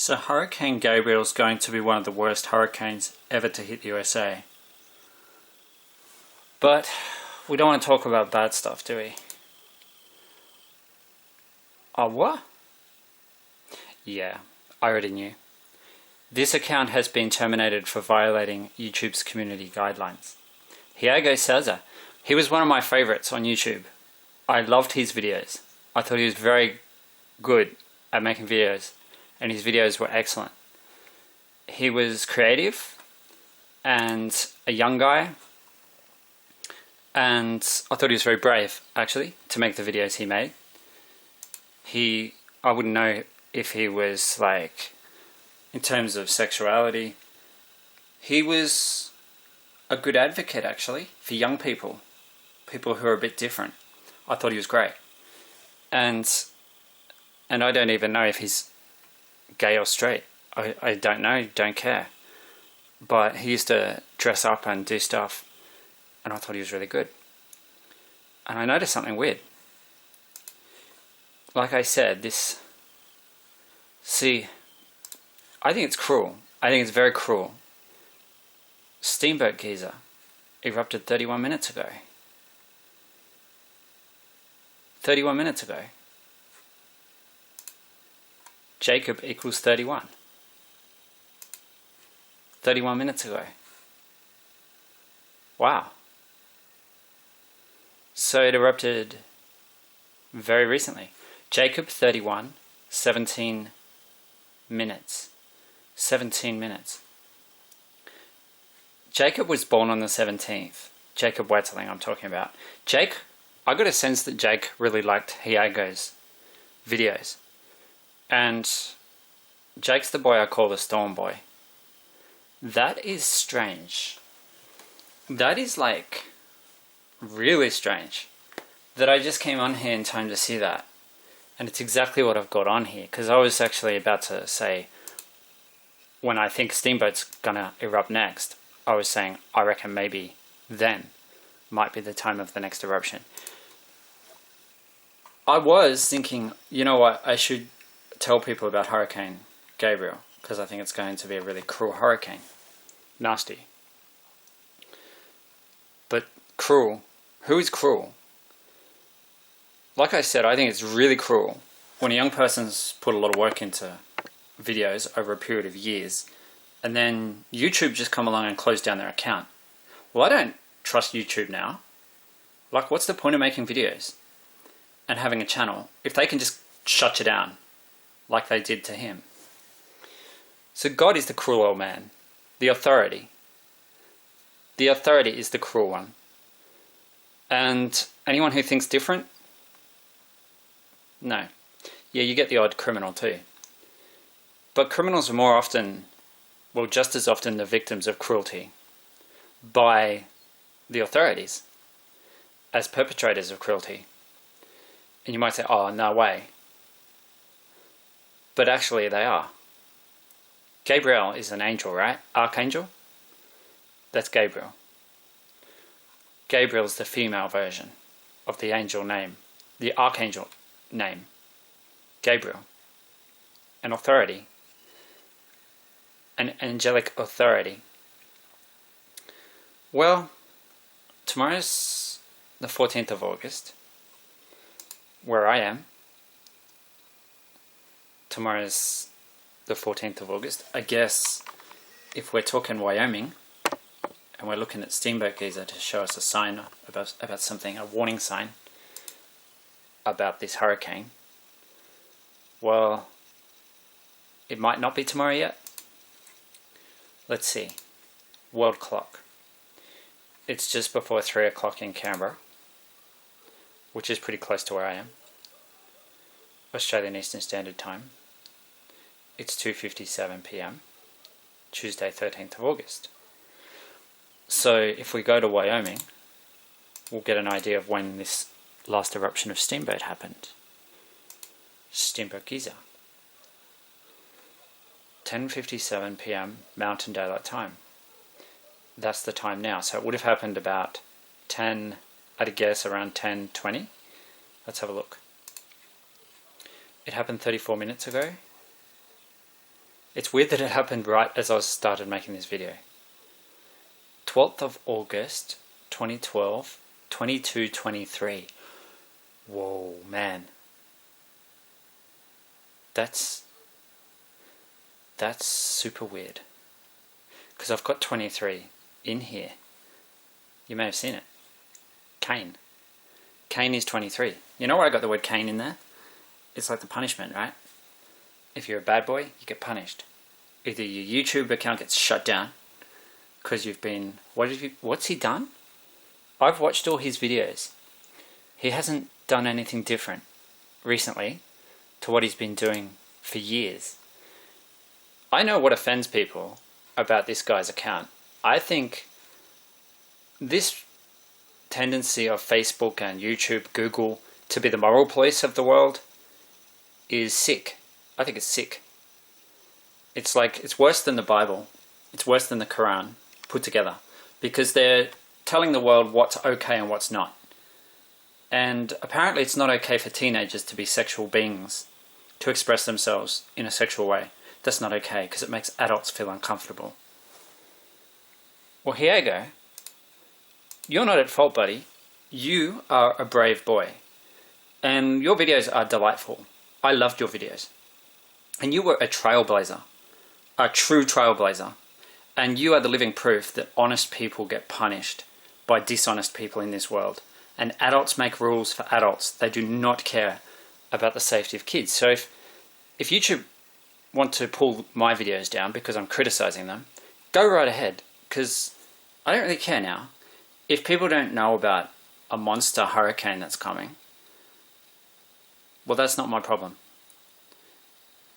So Hurricane Gabrielle is going to be one of the worst hurricanes ever to hit the USA. But we don't want to talk about bad stuff, do we? Oh, what? Yeah, I already knew. This account has been terminated for violating YouTube's community guidelines. Hiago Saza, he was one of my favorites on YouTube. I loved his videos. I thought he was very good at making videos, and his videos were excellent. He was creative and a young guy, and I thought he was very brave, actually, to make the videos he made. I wouldn't know if he was, like, in terms of sexuality, he was a good advocate, actually, for young people who are a bit different. I thought he was great. And I don't even know if he's gay or straight. I don't know, don't care. But he used to dress up and do stuff, and I thought he was really good. And I noticed something weird. Like I said, I think it's cruel. I think it's very cruel. Steamboat Geyser erupted 31 minutes ago. 31 minutes ago. Jacob equals 31. 31 minutes ago. Wow. So it erupted very recently. Jacob 31, 17 minutes. 17 minutes. Jacob was born on the 17th. Jacob Wetterling I'm talking about. I got a sense that Jake really liked Hiago's videos. And Jake's the boy I call the Storm Boy. That is strange. That is like really strange that I just came on here in time to see that. And it's exactly what I've got on here, because I was actually about to say when I think Steamboat's gonna erupt next, I was saying I reckon maybe then might be the time of the next eruption. I was thinking, you know what, I should tell people about Hurricane Gabrielle, because I think it's going to be a really cruel hurricane. Nasty. But cruel. Who is cruel? Like I said, I think it's really cruel when a young person's put a lot of work into videos over a period of years, and then YouTube just come along and close down their account. Well, I don't trust YouTube now. Like, what's the point of making videos and having a channel if they can just shut you down like they did to him? So God is the cruel old man. The authority. The authority is the cruel one. And anyone who thinks different, no. Yeah, you get the odd criminal too. But criminals are more often, well, just as often the victims of cruelty by the authorities as perpetrators of cruelty. And you might say, oh, no way. But actually they are. Gabrielle is an angel, right? Archangel? That's Gabrielle. Gabrielle's the female version of the angel name, the archangel name. Gabrielle. An authority. An angelic authority. Well, tomorrow's the 14th of August, where I am. Tomorrow's the 14th of August. I guess if we're talking Wyoming, and we're looking at Steamboat Geyser to show us a sign about something, a warning sign about this hurricane, well, it might not be tomorrow yet. Let's see. World clock. It's just before 3 o'clock in Canberra, which is pretty close to where I am. Australian Eastern Standard Time. It's 2:57 p.m. Tuesday 13th of August. So if we go to Wyoming, we'll get an idea of when this last eruption of Steamboat happened. Steamboat Geyser. 10:57 p.m. Mountain Daylight Time. That's the time now. So it would have happened about 10, I'd guess around 10:20. Let's have a look. It happened 34 minutes ago. It's weird that it happened right as I started making this video. 12th of August, 2012, 22:23. Whoa, man. That's super weird. Because I've got 23 in here. You may have seen it. Cain. Cain is 23. You know where I got the word Cain in there? It's like the punishment, right? If you're a bad boy, you get punished. Either your YouTube account gets shut down because you've been... What's he done? I've watched all his videos. He hasn't done anything different recently to what he's been doing for years. I know what offends people about this guy's account. I think this tendency of Facebook and YouTube, Google to be the moral police of the world is sick. I think it's sick. It's like, it's worse than the Bible. It's worse than the Quran put together, because they're telling the world what's okay and what's not. And apparently it's not okay for teenagers to be sexual beings, to express themselves in a sexual way. That's not okay, because it makes adults feel uncomfortable. Well, here you go. You're not at fault, buddy. You are a brave boy. And your videos are delightful. I loved your videos. And you were a trailblazer. A true trailblazer. And you are the living proof that honest people get punished by dishonest people in this world. And adults make rules for adults. They do not care about the safety of kids. So if YouTube want to pull my videos down because I'm criticizing them, go right ahead, because I don't really care now. If people don't know about a monster hurricane that's coming, well, that's not my problem.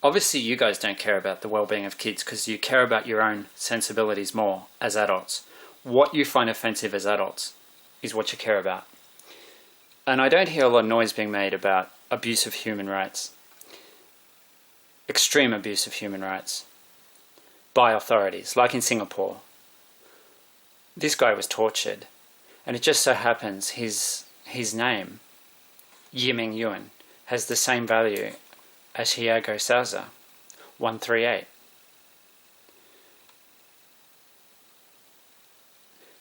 Obviously you guys don't care about the well-being of kids because you care about your own sensibilities more as adults. What you find offensive as adults is what you care about. And I don't hear a lot of noise being made about abuse of human rights. Extreme abuse of human rights by authorities, like in Singapore. This guy was tortured, and it just so happens his name, Yiming Yuan, has the same value as Hiago Salza, 138.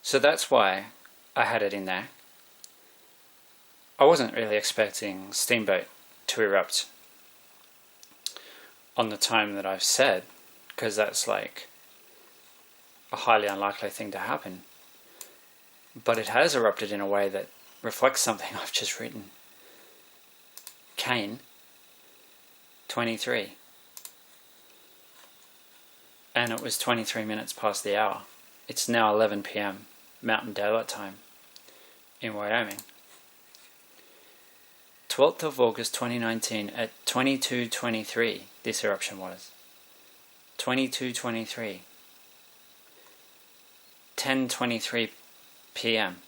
So that's why I had it in there. I wasn't really expecting Steamboat to erupt on the time that I've said, because that's like a highly unlikely thing to happen. But it has erupted in a way that reflects something I've just written. Cain, 23. And it was 23 minutes past the hour. It's now 11 PM Mountain Daylight Time in Wyoming. 12th of August 2019 at 22:23, this eruption was. 22:23. 10:23 PM.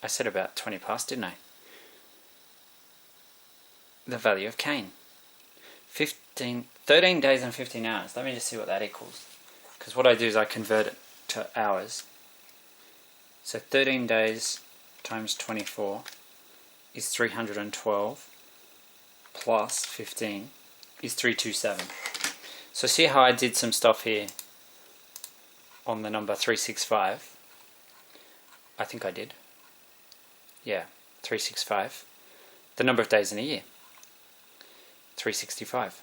I said about 20 past, didn't I? The value of Cain. 13 days and 15 hours. Let me just see what that equals. Because what I do is I convert it to hours. So 13 days times 24 is 312 plus 15 is 327. So see how I did some stuff here on the number 365. I think I did. Yeah, 365. The number of days in a year. 365.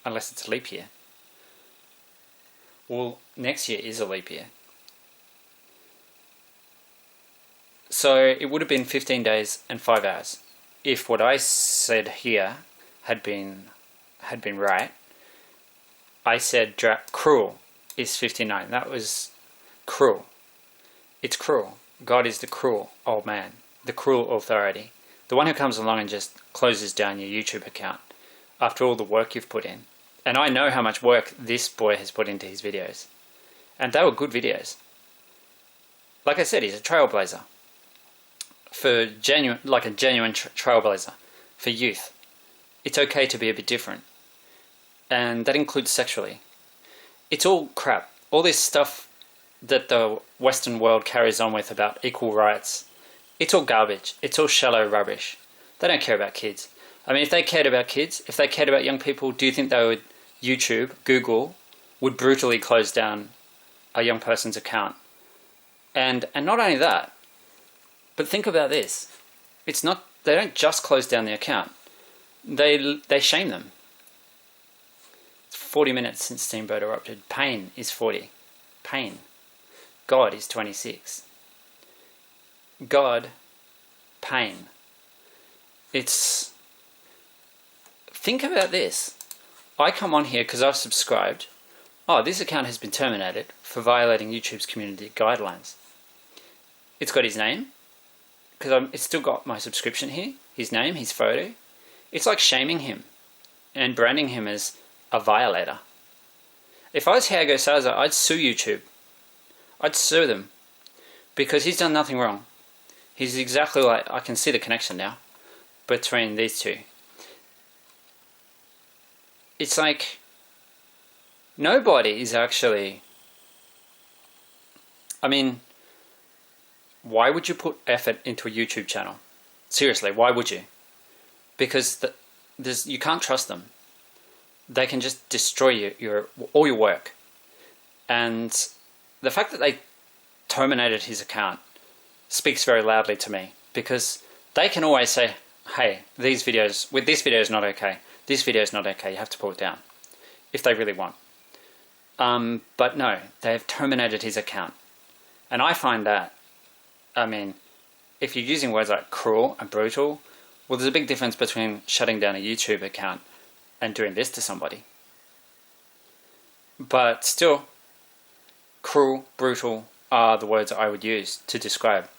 Unless it's a leap year. Well, next year is a leap year. So it would have been 15 days and 5 hours if what I said here had been right. I said cruel is 59. That was cruel. It's cruel. God is the cruel old man, the cruel authority, the one who comes along and just closes down your YouTube account after all the work you've put in. And I know how much work this boy has put into his videos. And they were good videos. Like I said, he's a trailblazer. For genuine, like a genuine trailblazer for youth. It's okay to be a bit different. And that includes sexually. It's all crap. All this stuff that the Western world carries on with about equal rights, it's all garbage. It's all shallow rubbish. They don't care about kids. I mean, if they cared about kids, if they cared about young people, do you think they would YouTube, Google, would brutally close down a young person's account. And not only that, but think about this. They don't just close down the account. They shame them. It's 40 minutes since Steamboat erupted. Pain is 40. Pain. God is 26. God, pain. Think about this. I come on here because I've subscribed. Oh, this account has been terminated for violating YouTube's community guidelines. It's got his name, because it's still got my subscription here. His name, his photo. It's like shaming him and branding him as a violator. If I was Diego Salazar, I'd sue YouTube. I'd sue them because he's done nothing wrong. He's exactly like, I can see the connection now between these two. It's like nobody is actually, I mean, why would you put effort into a YouTube channel? Seriously, why would you? Because you can't trust them. They can just destroy all your work. And the fact that they terminated his account speaks very loudly to me, because they can always say, hey, this video is not okay. This video is not okay. You have to pull it down if they really want. But no, they have terminated his account. And I find that, I mean, if you're using words like cruel and brutal, well, there's a big difference between shutting down a YouTube account and doing this to somebody. But still, cruel, brutal are the words I would use to describe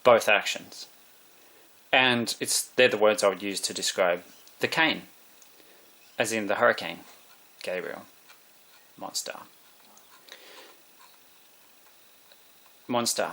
both actions. And they're the words I would use to describe the cane, as in the hurricane, Gabrielle, monster. Monster.